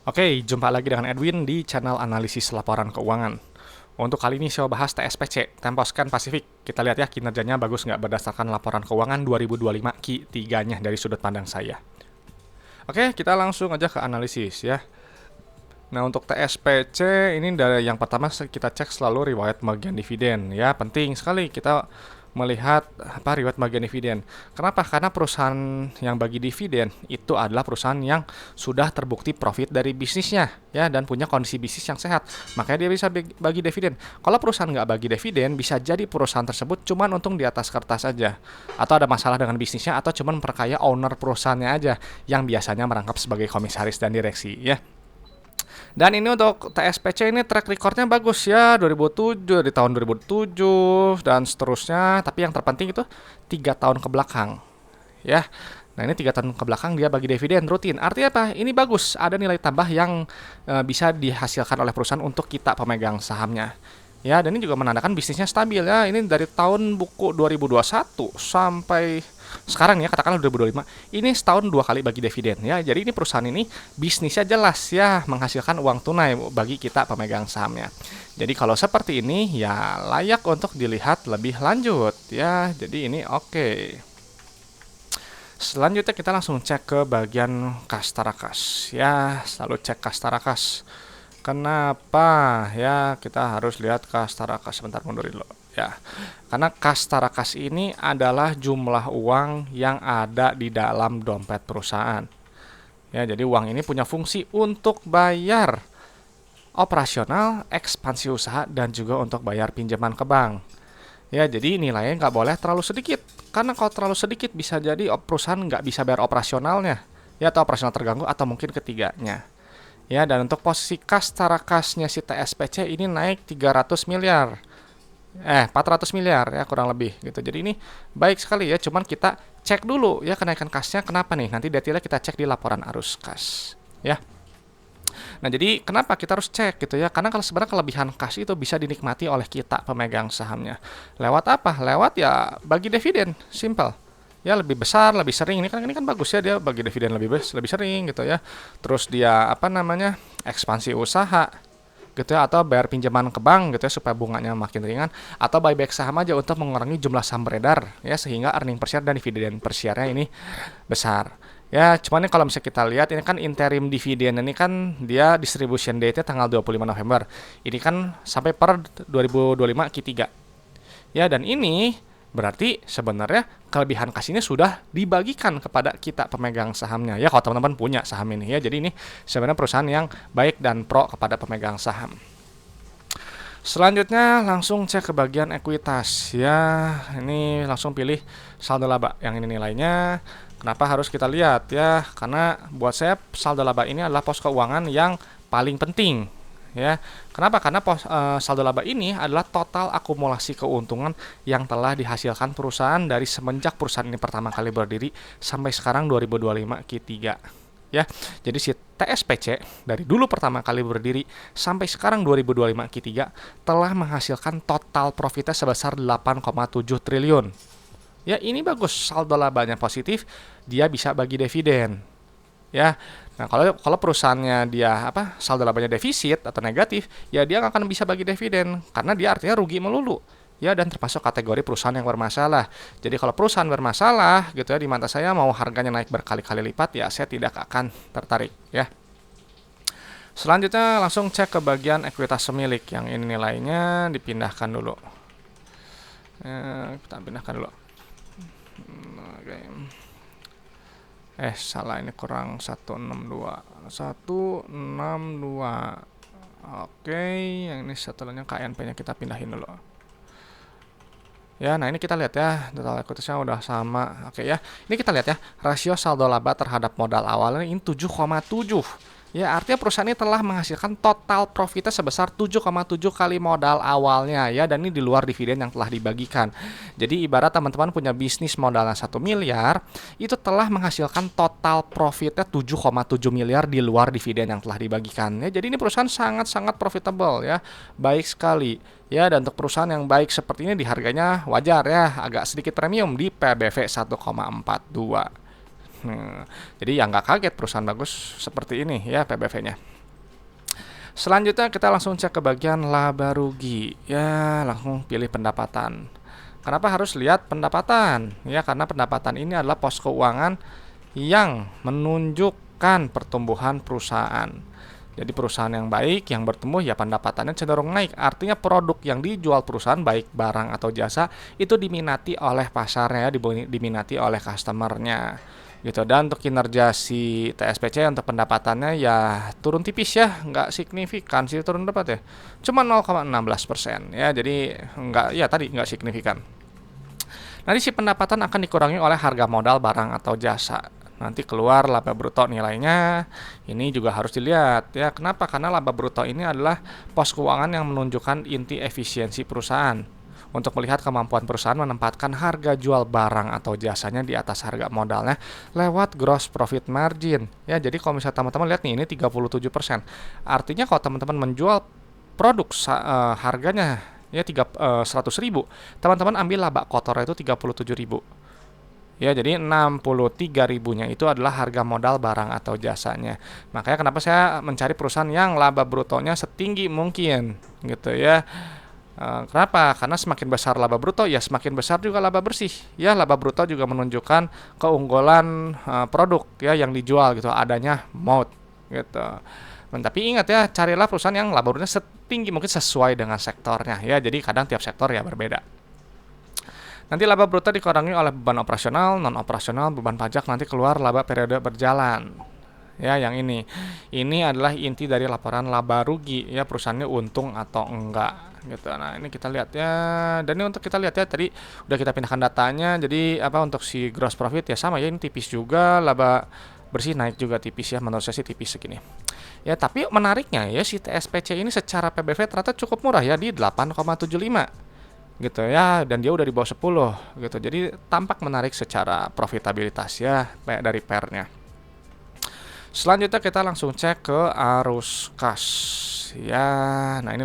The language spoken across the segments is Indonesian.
Oke, jumpa lagi dengan Edwin di channel analisis laporan keuangan. Untuk kali ini saya bahas TSPC, Temposcan Pacific. Kita lihat ya kinerjanya bagus nggak berdasarkan laporan keuangan 2025 Q3-nya dari sudut pandang saya. Oke, kita langsung aja ke analisis ya. Nah, untuk TSPC ini dari yang pertama kita cek selalu riwayat bagian dividen ya. Penting sekali kita melihat riwayat bagian dividen. Kenapa? Karena perusahaan yang bagi dividen itu adalah perusahaan yang sudah terbukti profit dari bisnisnya ya dan punya kondisi bisnis yang sehat. Makanya dia bisa bagi dividen. Kalau perusahaan nggak bagi dividen, bisa jadi perusahaan tersebut cuman untung di atas kertas aja, atau ada masalah dengan bisnisnya, atau cuman memperkaya owner perusahaannya aja yang biasanya merangkap sebagai komisaris dan direksi ya. Dan ini untuk TSPC ini track recordnya bagus ya, 2007 di tahun 2007 dan seterusnya. Tapi yang terpenting itu 3 tahun ke belakang ya. Nah, ini 3 tahun ke belakang dia bagi dividen rutin. Artinya apa? Ini bagus, ada nilai tambah yang bisa dihasilkan oleh perusahaan untuk kita pemegang sahamnya. Ya, dan ini juga menandakan bisnisnya stabil ya. Ini dari tahun buku 2021 sampai sekarang ya, katakanlah 2025. Ini setahun 2 kali bagi dividen ya. Jadi ini perusahaan ini bisnisnya jelas ya, menghasilkan uang tunai bagi kita pemegang sahamnya. Jadi kalau seperti ini ya layak untuk dilihat lebih lanjut ya. Jadi ini oke. Selanjutnya kita langsung cek ke bagian kas tarakas ya. Selalu cek kas tarakas. Kenapa ya kita harus lihat kas tarakas? Sebentar, mundurin dulu ya. Karena kas tarakas ini adalah jumlah uang yang ada di dalam dompet perusahaan. Ya, jadi uang ini punya fungsi untuk bayar operasional, ekspansi usaha, dan juga untuk bayar pinjaman ke bank. Ya, jadi nilainya nggak boleh terlalu sedikit. Karena kalau terlalu sedikit bisa jadi perusahaan nggak bisa bayar operasionalnya. Ya, atau operasional terganggu, atau mungkin ketiganya. Ya, dan untuk posisi kas tarakasnya si TSPC ini naik 300 miliar. 400 miliar ya kurang lebih gitu. Jadi ini baik sekali ya, cuman kita cek dulu ya kenaikan kasnya kenapa nih. Nanti detailnya kita cek di laporan arus kas ya. Nah, jadi kenapa kita harus cek gitu ya? Karena kalau sebenarnya kelebihan kas itu bisa dinikmati oleh kita pemegang sahamnya. Lewat apa? Lewat ya bagi dividen, simple. Ya lebih besar, lebih sering. Ini kan bagus ya, dia bagi dividen lebih sering gitu ya. Terus dia ekspansi usaha gitu ya, atau bayar pinjaman ke bank gitu ya supaya bunganya makin ringan, atau buyback saham aja untuk mengurangi jumlah saham beredar ya sehingga earning per share dan dividen per share-nya ini besar. Ya, cuman ini kalau misalnya kita lihat ini kan interim dividen, ini kan dia distribution date-nya tanggal 25 November. Ini kan sampai per 2025 Q3. Ya, dan ini berarti sebenarnya kelebihan kas ini sudah dibagikan kepada kita pemegang sahamnya ya, kalau teman-teman punya saham ini ya. Jadi ini sebenarnya perusahaan yang baik dan pro kepada pemegang saham. Selanjutnya langsung cek ke bagian ekuitas ya. Ini langsung pilih saldo laba yang ini nilainya. Kenapa harus kita lihat ya? Karena buat saya saldo laba ini adalah pos keuangan yang paling penting ya. Kenapa? Karena saldo laba ini adalah total akumulasi keuntungan yang telah dihasilkan perusahaan dari semenjak perusahaan ini pertama kali berdiri sampai sekarang 2025 Q3 ya. Jadi si TSPC dari dulu pertama kali berdiri sampai sekarang 2025 Q3 telah menghasilkan total profitnya sebesar 8,7 triliun. Ya, ini bagus, saldo labanya positif, dia bisa bagi dividen. Ya. Nah, kalau perusahaannya dia saldo labanya defisit atau negatif, ya dia nggak akan bisa bagi dividen karena dia artinya rugi melulu. Ya, dan termasuk kategori perusahaan yang bermasalah. Jadi kalau perusahaan bermasalah gitu ya, di mata saya mau harganya naik berkali-kali lipat ya saya tidak akan tertarik ya. Selanjutnya langsung cek ke bagian ekuitas semilik, yang ini nilainya dipindahkan dulu. Kita pindahkan dulu. Oke. Salah, ini kurang 162. Oke, yang ini setelahnya KNP-nya kita pindahin dulu. Ya, nah ini kita lihat ya, total equity-nya udah sama. Oke ya. Ini kita lihat ya, rasio saldo laba terhadap modal awalnya ini 7,7. Ya, artinya perusahaan ini telah menghasilkan total profitnya sebesar 7,7 kali modal awalnya ya, dan ini di luar dividen yang telah dibagikan. Jadi ibarat teman-teman punya bisnis modalnya 1 miliar, itu telah menghasilkan total profitnya 7,7 miliar di luar dividen yang telah dibagikan ya. Jadi ini perusahaan sangat-sangat profitable ya, baik sekali. Ya, dan untuk perusahaan yang baik seperti ini di harganya wajar ya, agak sedikit premium di PBV 1,42. Jadi ya nggak kaget perusahaan bagus seperti ini ya PBV-nya. Selanjutnya kita langsung cek ke bagian laba rugi. Ya, langsung pilih pendapatan. Kenapa harus lihat pendapatan? Ya, karena pendapatan ini adalah pos keuangan yang menunjukkan pertumbuhan perusahaan. Jadi perusahaan yang baik, yang bertumbuh, ya pendapatannya cenderung naik. Artinya produk yang dijual perusahaan, baik barang atau jasa, itu diminati oleh pasarnya, diminati oleh customernya. Gitu. Dan untuk kinerja si TSPC untuk pendapatannya ya turun tipis ya, nggak signifikan sih turun berapa ya? Cuma 0,16% ya, jadi nggak signifikan. Nanti si pendapatan akan dikurangi oleh harga modal barang atau jasa. Nanti keluar laba bruto nilainya. Ini juga harus dilihat ya. Kenapa? Karena laba bruto ini adalah pos keuangan yang menunjukkan inti efisiensi perusahaan. Untuk melihat kemampuan perusahaan menempatkan harga jual barang atau jasanya di atas harga modalnya lewat gross profit margin. Ya, jadi kalau misalnya teman-teman lihat nih, ini 37%. Artinya kalau teman-teman menjual produk harganya ya 100.000, teman-teman ambil laba kotor itu 37.000. Ya, jadi 63 ribunya itu adalah harga modal barang atau jasanya. Makanya kenapa saya mencari perusahaan yang laba brutonya setinggi mungkin, gitu ya. Kenapa? Karena semakin besar laba bruto, ya semakin besar juga laba bersih. Ya, laba bruto juga menunjukkan keunggulan produk ya yang dijual gitu, adanya moat gitu. Tapi ingat ya, carilah perusahaan yang laba brutonya setinggi mungkin sesuai dengan sektornya ya. Jadi kadang tiap sektor ya berbeda. Nanti laba bruto dikurangi oleh beban operasional, non operasional, beban pajak, nanti keluar laba periode berjalan. Ya, yang ini. Ini adalah inti dari laporan laba rugi ya, perusahaannya untung atau enggak gitu. Nah, ini kita lihat ya. Dan ini untuk kita lihat ya, tadi udah kita pindahkan datanya. Jadi untuk si gross profit ya sama ya, ini tipis juga, laba bersih naik juga tipis ya, menurut saya sih tipis segini. Ya, tapi menariknya ya, si TSPC ini secara PBV ternyata cukup murah ya, di 8,75 gitu ya, dan dia udah di bawah 10 gitu. Jadi tampak menarik secara profitabilitas ya dari pairnya. Selanjutnya kita langsung cek ke arus kas ya. Nah, ini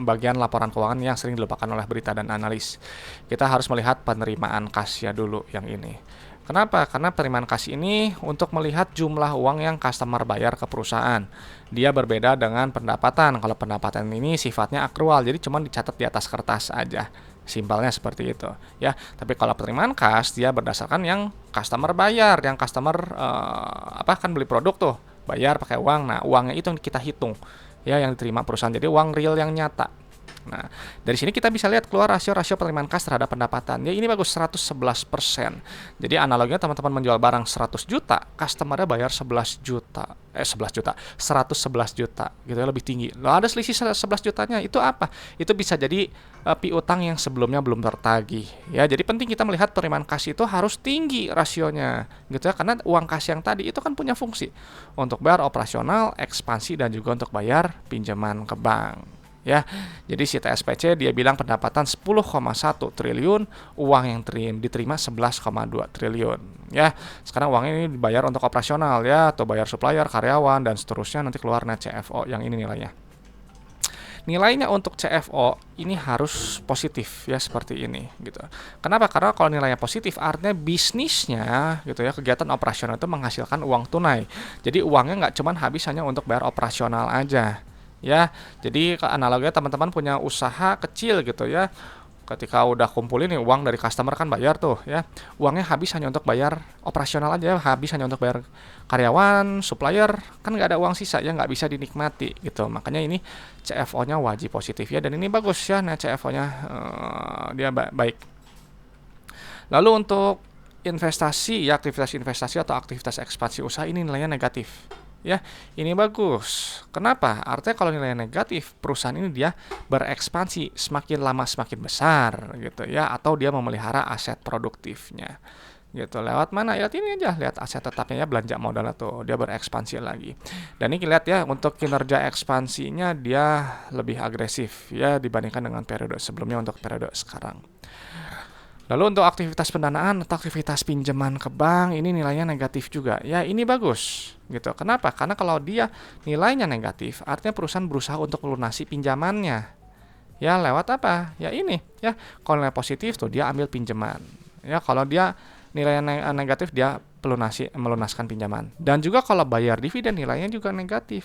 bagian laporan keuangan yang sering dilupakan oleh berita dan analis. Kita harus melihat penerimaan kasnya dulu yang ini. Kenapa? Karena penerimaan kas ini untuk melihat jumlah uang yang customer bayar ke perusahaan. Dia berbeda dengan pendapatan. Kalau pendapatan ini sifatnya akrual, jadi cuma dicatat di atas kertas aja. Simpelnya seperti itu, ya. Tapi kalau penerimaan kas, dia berdasarkan yang customer bayar, yang customer kan beli produk tuh, bayar pakai uang. Nah, uangnya itu yang kita hitung, ya, yang diterima perusahaan. Jadi uang real yang nyata. Nah, dari sini kita bisa lihat keluar rasio penerimaan kas terhadap pendapatan. Ya, ini bagus 111%. Jadi analoginya teman-teman menjual barang 100 juta, customernya bayar 11 juta. 111 juta gitu ya, lebih tinggi. Lalu ada selisih 11 jutanya. Itu apa? Itu bisa jadi piutang yang sebelumnya belum tertagih. Ya, jadi penting kita melihat penerimaan kas itu harus tinggi rasionya gitu ya, karena uang kas yang tadi itu kan punya fungsi untuk bayar operasional, ekspansi, dan juga untuk bayar pinjaman ke bank. Ya, jadi si TSPC dia bilang pendapatan 10,1 triliun, uang yang diterima 11,2 triliun. Ya, sekarang uang ini dibayar untuk operasional ya, atau bayar supplier, karyawan, dan seterusnya. Nanti keluar net CFO yang ini nilainya. Nilainya untuk CFO ini harus positif ya, seperti ini gitu. Kenapa? Karena kalau nilainya positif artinya bisnisnya gitu ya, kegiatan operasional itu menghasilkan uang tunai. Jadi uangnya nggak cuma habis hanya untuk bayar operasional aja. Ya, jadi analoginya teman-teman punya usaha kecil gitu ya. Ketika udah kumpulin nih uang dari customer kan bayar tuh ya. Uangnya habis hanya untuk bayar operasional aja, habis hanya untuk bayar karyawan, supplier, kan nggak ada uang sisa ya, nggak bisa dinikmati gitu. Makanya ini CFO-nya wajib positif ya, dan ini bagus ya, nah CFO-nya dia baik. Lalu untuk investasi ya, aktivitas investasi atau aktivitas ekspansi usaha ini nilainya negatif. Ya, ini bagus. Kenapa? Artinya kalau nilainya negatif, perusahaan ini dia berekspansi semakin lama semakin besar gitu ya, atau dia memelihara aset produktifnya. Gitu. Lewat mana? Ya ini aja, lihat aset tetapnya ya, belanja modal tuh, dia berekspansi lagi. Dan ini lihat ya, untuk kinerja ekspansinya dia lebih agresif ya dibandingkan dengan periode sebelumnya untuk periode sekarang. Lalu untuk aktivitas pendanaan atau aktivitas pinjaman ke bank ini nilainya negatif juga. Ya, ini bagus gitu. Kenapa? Karena kalau dia nilainya negatif, artinya perusahaan berusaha untuk melunasi pinjamannya. Ya, lewat apa? Ya ini, ya. Kalau nilai positif tuh dia ambil pinjaman. Ya, kalau dia nilainya negatif, dia melunaskan pinjaman. Dan juga kalau bayar dividen nilainya juga negatif.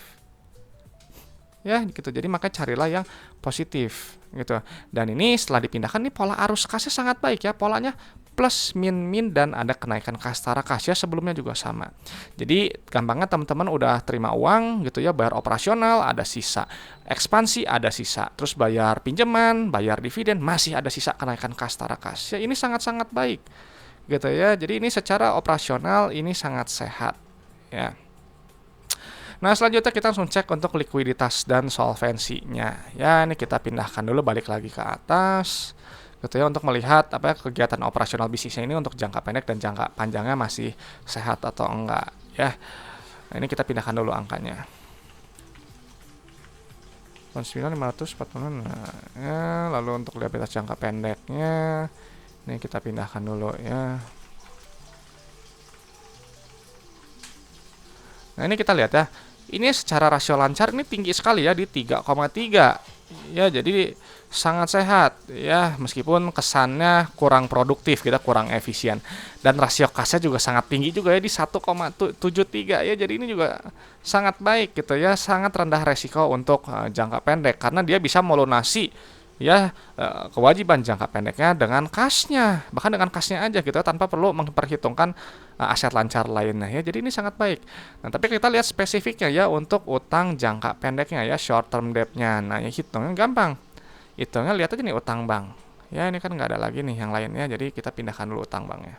Ya gitu, jadi makanya carilah yang positif gitu. Dan ini setelah dipindahkan nih pola arus kasnya sangat baik ya, polanya plus min dan ada kenaikan kas tara kas ya, sebelumnya juga sama. Jadi gampangnya teman-teman udah terima uang gitu ya, bayar operasional ada sisa, ekspansi ada sisa, terus bayar pinjaman, bayar dividen masih ada sisa kenaikan kas tara kas ya, ini sangat-sangat baik gitu ya. Jadi ini secara operasional ini sangat sehat ya. Nah, selanjutnya kita langsung cek untuk likuiditas dan solvensinya. Ya, ini kita pindahkan dulu balik lagi ke atas. Gitu ya, untuk melihat apa kegiatan operasional bisnisnya ini untuk jangka pendek dan jangka panjangnya masih sehat atau enggak ya. Nah, ini kita pindahkan dulu angkanya. 9.540. Nah, ya, lalu untuk likuiditas jangka pendeknya ini kita pindahkan dulu ya. Nah, ini kita lihat ya. Ini secara rasio lancar ini tinggi sekali ya di 3,3. Ya, jadi sangat sehat ya, meskipun kesannya kurang produktif, kita kurang efisien. Dan rasio kasnya juga sangat tinggi juga ya di 1,73 ya. Jadi ini juga sangat baik gitu ya, sangat rendah resiko untuk jangka pendek karena dia bisa melunasi ya kewajiban jangka pendeknya dengan kasnya, bahkan dengan kasnya aja gitu tanpa perlu memperhitungkan aset lancar lainnya ya. Jadi ini sangat baik. Nah, tapi kita lihat spesifiknya ya untuk utang jangka pendeknya ya, short term debt-nya. Nah, ya hitungnya gampang. Hitungnya lihat aja nih utang bank. Ya, ini kan nggak ada lagi nih yang lainnya, jadi kita pindahkan dulu utang banknya.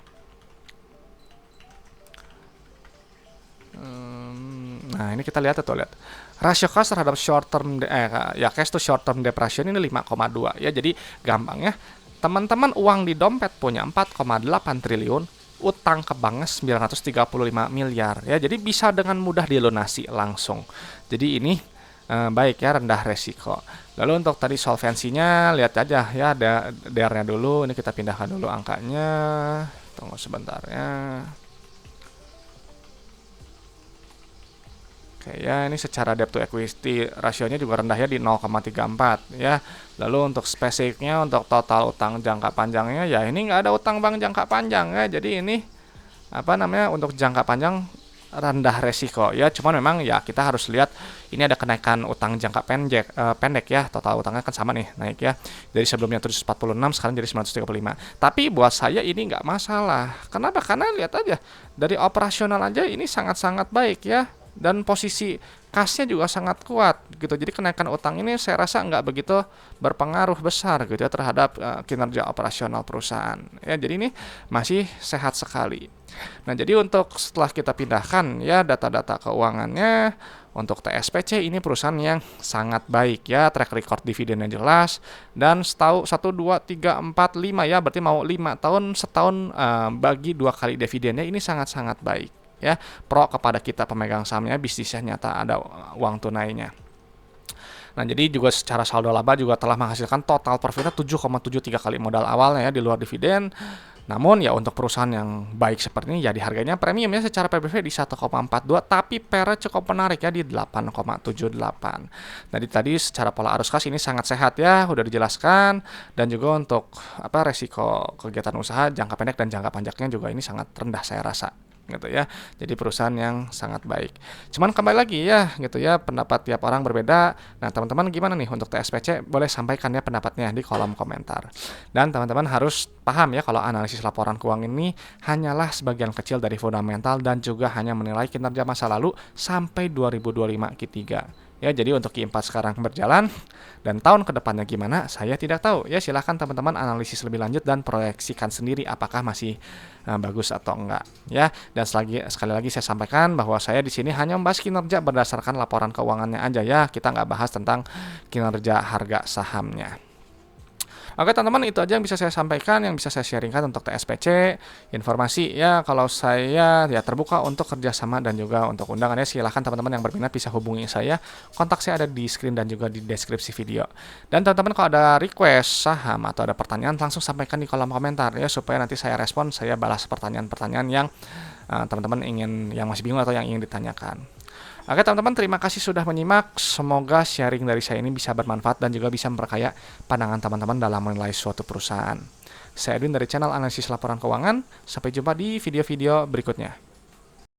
Nah, ini kita lihat tuh, lihat. Rasio kas terhadap short term cash to short term debt ratio ini 5,2 ya. Jadi gampangnya teman-teman uang di dompet punya 4,8 triliun, utang ke banknya 935 miliar ya. Jadi bisa dengan mudah dilunasi langsung. Jadi ini baik ya, rendah resiko. Lalu untuk tadi solvensinya lihat aja ya, ada DR-nya dulu. Ini kita pindahkan dulu angkanya. Tunggu sebentar ya. Oke ya, ini secara debt to equity rasionya juga rendah ya di 0,34 ya. Lalu untuk spesifiknya untuk total utang jangka panjangnya ya, ini nggak ada utang bank jangka panjang ya. Jadi ini apa namanya, untuk jangka panjang rendah resiko ya. Cuman memang ya kita harus lihat ini ada kenaikan utang jangka pendek ya. Total utangnya kan sama nih naik ya. Dari sebelumnya 746 sekarang jadi 935. Tapi buat saya ini nggak masalah. Kenapa? Karena lihat aja dari operasional aja ini sangat-sangat baik ya. Dan posisi kasnya juga sangat kuat gitu. Jadi kenaikan utang ini saya rasa nggak begitu berpengaruh besar gitu ya terhadap kinerja operasional perusahaan. Ya, jadi ini masih sehat sekali. Nah, jadi untuk setelah kita pindahkan ya data-data keuangannya, untuk TSPC ini perusahaan yang sangat baik ya, track record dividennya jelas, dan setahu 1, 2, 3, 4, 5 ya, berarti mau 5 tahun setahun bagi 2 kali dividennya, ini sangat-sangat baik ya, pro kepada kita pemegang sahamnya, bisnisnya nyata ada uang tunainya. Nah, jadi juga secara saldo laba juga telah menghasilkan total profitnya 7,73 kali modal awalnya ya di luar dividen. Namun ya untuk perusahaan yang baik seperti ini ya dihargainya premiumnya secara PBV di 1,42, tapi PER cukup menarik ya di 8,78. Jadi tadi secara pola arus kas ini sangat sehat ya, udah dijelaskan, dan juga untuk apa resiko kegiatan usaha jangka pendek dan jangka panjangnya juga ini sangat rendah saya rasa gitu ya. Jadi perusahaan yang sangat baik. Cuman kembali lagi ya gitu ya, pendapat tiap orang berbeda. Nah, teman-teman gimana nih untuk TSPC? Boleh sampaikan ya pendapatnya di kolom komentar. Dan teman-teman harus paham ya kalau analisis laporan keuangan ini hanyalah sebagian kecil dari fundamental dan juga hanya menilai kinerja masa lalu sampai 2025 Q3. Ya, jadi untuk Q4 sekarang berjalan dan tahun kedepannya gimana, saya tidak tahu. Ya, silahkan teman-teman analisis lebih lanjut dan proyeksikan sendiri apakah masih bagus atau enggak. Ya, dan sekali lagi saya sampaikan bahwa saya di sini hanya membahas kinerja berdasarkan laporan keuangannya aja ya. Kita nggak bahas tentang kinerja harga sahamnya. Oke teman-teman, itu aja yang bisa saya sampaikan, yang bisa saya sharingkan untuk TSPC. Informasi ya, kalau saya ya terbuka untuk kerjasama dan juga untuk undangan ya. Silahkan teman-teman yang berminat bisa hubungi saya. Kontak saya ada di screen dan juga di deskripsi video. Dan teman-teman kalau ada request saham atau ada pertanyaan, langsung sampaikan di kolom komentar ya, supaya nanti saya respon, saya balas pertanyaan-pertanyaan yang teman-teman yang masih bingung atau yang ingin ditanyakan. Oke teman-teman, terima kasih sudah menyimak. Semoga sharing dari saya ini bisa bermanfaat dan juga bisa memperkaya pandangan teman-teman dalam menilai suatu perusahaan. Saya Edwin dari channel Analisis Laporan Keuangan. Sampai jumpa di video-video berikutnya.